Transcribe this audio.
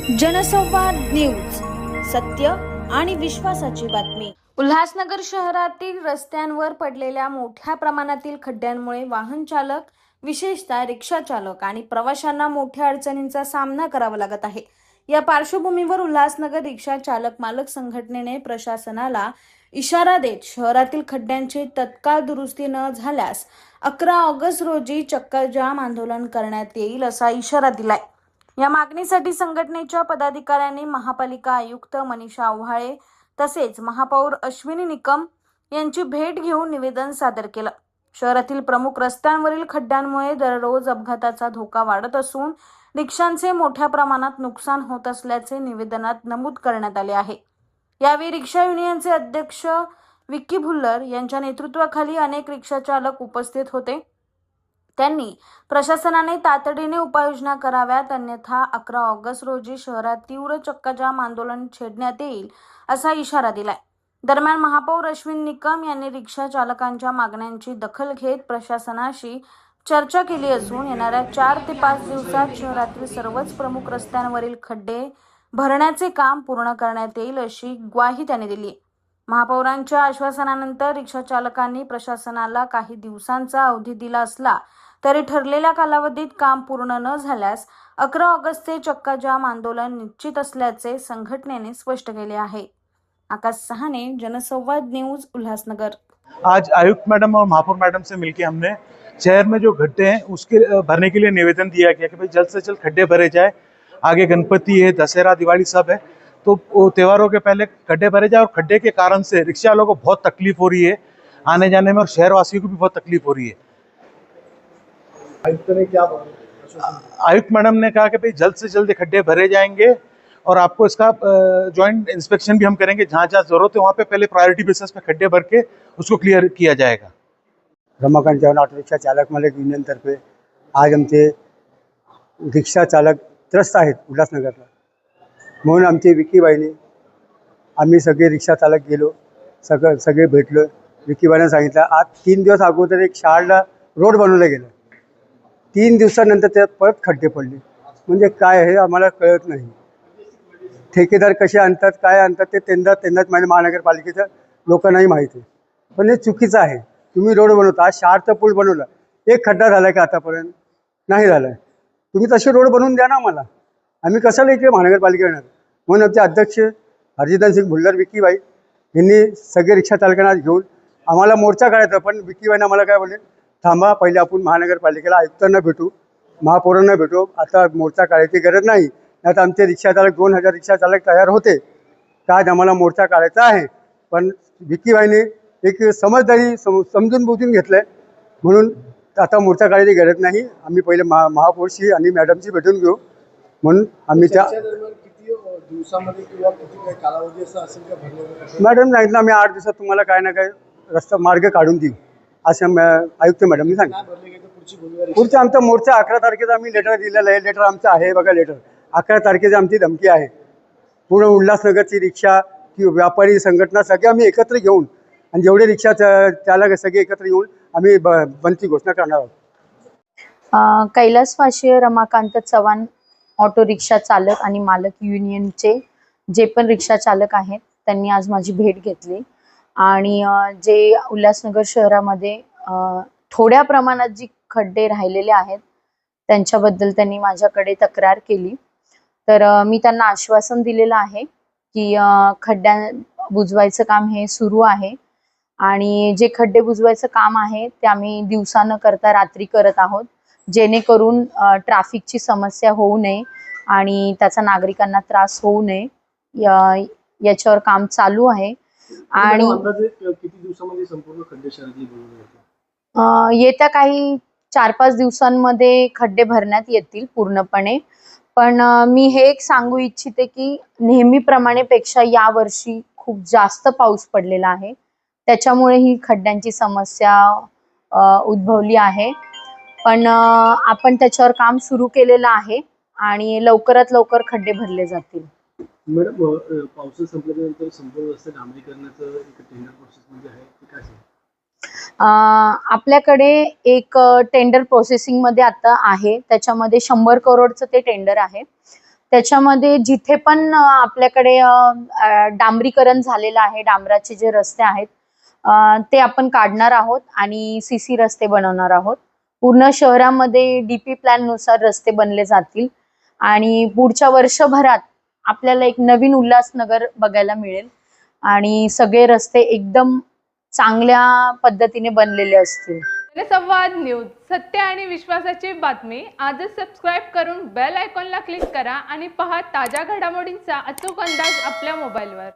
जनसंवाद न्यूज, सत्य आणि विश्वासाची बातमी। उल्हासनगर शहरातील रस्त्यांवर पडलेल्या मोठ्या प्रमाणातील खड्ड्यांमुळे वाहन चालक, विशेषतः रिक्षा चालक आणि प्रवाशांना मोठ्या अडचणींचा सामना करावा लागत आहे। या पार्श्वभूमीवर उल्हासनगर रिक्षा चालक मालक संघटनेने प्रशासनाला इशारा देत शहरातील खड्ड्यांची तत्काळ दुरुस्ती न झाल्यास 11 ऑगस्ट रोजी चक्काजाम आंदोलन करण्यात येईल असा इशारा दिलाय। या मागणीसाठी संघटनेच्या पदाधिकाऱ्यांनी महापालिका आयुक्त मनीषा आव्हाळे तसेच महापौर अश्विनी निकम यांची भेट घेऊन निवेदन सादर केलं। शहरातील प्रमुख रस्त्यांवरील खड्ड्यांमुळे दररोज अपघाताचा धोका वाढत असून रिक्षांचे मोठ्या प्रमाणात नुकसान होत असल्याचे निवेदनात नमूद करण्यात आले आहे। यावेळी रिक्षा युनियनचे अध्यक्ष विक्की भुल्लर यांच्या नेतृत्वाखाली अनेक रिक्षा चालक उपस्थित होते। त्यांनी प्रशासनाने तातडीने उपाययोजना कराव्यात, अन्यथा 11 ऑगस्ट रोजी शहरात तीव्र चक्काजाम आंदोलन छेडण्यात येईल असा इशारा दिलाय। दरम्यान महापौर अश्विनी निकम यांनी रिक्षा चालकांच्या मागण्यांची दखल घेत प्रशासनाशी चर्चा केली असून येणाऱ्या 4 ते 5 दिवसात शहरातील सर्वच प्रमुख रस्त्यांवरील खड्डे भरण्याचे काम पूर्ण करण्यात येईल अशी ग्वाही त्यांनी दिली। महापौरांच्या आश्वासनानंतर रिक्षा चालकांनी प्रशासनाला काही दिवसांचा अवधी दिला असला तरी ठरलेल्या कालावधीत काम पूर्ण न झाल्यास 11 ऑगस्टचे चक्काजाम आंदोलन निश्चित असल्याचे संघटनेने स्पष्ट केले आहे। आकाश सहाने, जनसंवाद न्यूज, उल्हासनगर। आज आयुक्त मैडम और महापौर मैडम से मिलकर हमने शहर में जो गड्ढे हैं उसके भरने के लिए निवेदन दिया गया कि भाई जल्द से जल्द खड्डे भरे जाए। आगे गणपति है, दशहरा, दिवाली सब है, तो त्योहारों के पहले खड्डे भरे जाए। और खड्डे के कारण से रिक्शा वालों को बहुत तकलीफ हो रही है आने जाने में, और शहरवासियों को भी बहुत तकलीफ हो रही है। आयुक्त ने क्या बोला? आयुक्त मैडम ने कहा कि भाई जल्द से जल्द खड्डे भरे जाएंगे और आपको इसका जॉइंट इंस्पेक्शन भी हम करेंगे। जहाँ जहाँ जरूरत है वहाँ पे पहले प्रायोरिटी बेसिस पे खड्डे भर के उसको क्लियर किया जाएगा। रमाकांत चव्हाण ऑटो रिक्षा चालक मालक युनियनतर्फे आज आमचे रिक्षा चालक त्रस्त आहेत उल्हासनगरला, म्हणून आमचे विकीबाईने आम्ही सगळे रिक्षा चालक गेलो, सगळे भेटलो। विकीबाईने सांगितलं आज 3 दिवस अगोदर एक शाळेला रोड बनवलं गेलं, 3 दिवसानंतर त्यात परत खड्डे पडले। म्हणजे काय हे आम्हाला कळत नाही। ठेकेदार कसे आणतात, काय आणतात ते त्यांनाच माहिती, महानगरपालिकेच्या लोकांनाही माहिती आहे। पण हे चुकीचं आहे। तुम्ही रोड बनवता, आज शाळेचा पूल बनवला, एक खड्डा झाला का आतापर्यंत? नाही झाला। तुम्ही तसे रोड बनवून द्या ना मला, आम्ही कशाला इकडे महानगरपालिका येणार? म्हणून आमचे अध्यक्ष हरजित सिंग भुल्लर, विकीबाई यांनी सगळे रिक्षा चालकांना घेऊन आम्हाला मोर्चा काढायचा। पण विकीबाईंना आम्हाला काय बोलले, थांबा, पहिले आपण महानगरपालिकेला आयुक्तांना भेटू, महापौरांना भेटू, आता मोर्चा काढायची गरज नाही। आता आमचे रिक्षा चालक 2000 रिक्षा चालक तयार होते, तर आज आम्हाला मोर्चा काढायचा आहे। पण विकीबाईने एक समजदारी समजून बुजून घेतलंय, म्हणून आता मोर्चा काढायची गरज नाही। आम्ही पहिले महापौरशी आणि मॅडमशी भेटून घेऊ, म्हणून आम्ही त्या किती दिवसामध्ये किंवा किती काही कालावधी असा असेल का भरण्याचा? मॅडम सांगितलं आम्ही 8 दिवसात तुम्हाला काय ना काय रस्ता मार्ग काढून देऊ, असं आयुक्त मॅडमनी सांगितलं। पुढचा आमचा मोर्चा 11 तारखेचा आम्ही लेटर दिलेलं आहे। लेटर आमचं आहे बघा, लेटर 11 तारखेची आमची धमकी आहे। पूर्ण उल्हासनगरची रिक्षा किंवा व्यापारी संघटना सगळे आम्ही एकत्र घेऊन आणि जेवढे रिक्षा चालक सगळे एकत्र येऊन आम्ही बंदची घोषणा करणार आहोत। कैलासवासी रमाकांत चव्हाण ऑटो रिक्षा चालक आणि मालक युनियनचे जे पण रिक्षा चालक आहेत त्यांनी आज माझी भेट घेतली आणि जे उल्हासनगर शहरामध्ये थोड्या प्रमाणात जी खड्डे राहिलेले आहेत त्यांच्याबद्दल त्यांनी माझ्याकडे तक्रार केली। तर मी त्यांना आश्वासन दिलेलं आहे की खड्ड्या बुजवायचं काम हे सुरू आहे आणि जे खड्डे बुजवायचं काम आहे ते आम्ही दिवसा न करता रात्री करत आहोत, जेणेकरून ट्रॅफिकची समस्या होऊ नये आणि त्याचा नागरिकांना त्रास होऊ नये, याच्यावर काम चालू आहे। आणि किती दिवसामध्ये संपूर्ण खड्डे शहरातली भरून येतील? येत्या काही 4-5 दिवसांमध्ये खड्डे भरण्यात येतील पूर्णपणे। पण मी हे एक सांगू इच्छिते की नेहमीप्रमाणे पेक्षा यावर्षी खूप जास्त पाऊस पडलेला आहे, त्याच्यामुळे ही खड्ड्यांची समस्या उद्भवली आहे। पण आपण त्याच्यावर काम सुरू केलेलं आहे आणि लवकरात लवकर खड्डे भरले जातील। मॅडम, पाऊस संपल्यानंतर संपूर्ण रस्ते डांबरीकरणाचं एक टेंडर प्रोसेस मध्ये आहे, ते काय सांगू? आपल्याकडे एक टेंडर प्रोसेसिंग मध्ये आता आहे, त्याच्यामध्ये 100 करोडचं ते टेंडर आहे। त्याच्यामध्ये जिथे पण आपल्याकडे डांबरीकरण झालेलं आहे, डांबराचे जे रस्ते आहेत ते आपण काढणार आहोत आणि सीसी रस्ते बनवणार आहोत. पूर्ण शहरामध्ये डीपी प्लॅन नुसार रस्ते बनले जातील आणि पुढच्या वर्षभरात आपल्याला एक नवीन उल्हासनगर बघायला मिळेल आणि सगळे रस्ते एकदम चांगल्या पद्धतीने बनलेले असतील. जनसंवाद न्यूज, सत्य आणि विश्वासाची बातमी. आजच सबस्क्राईब करून बेल आयकॉनला क्लिक करा आणि पहा ताज्या घडामोडींचा अचूक अंदाज आपल्या मोबाईलवर.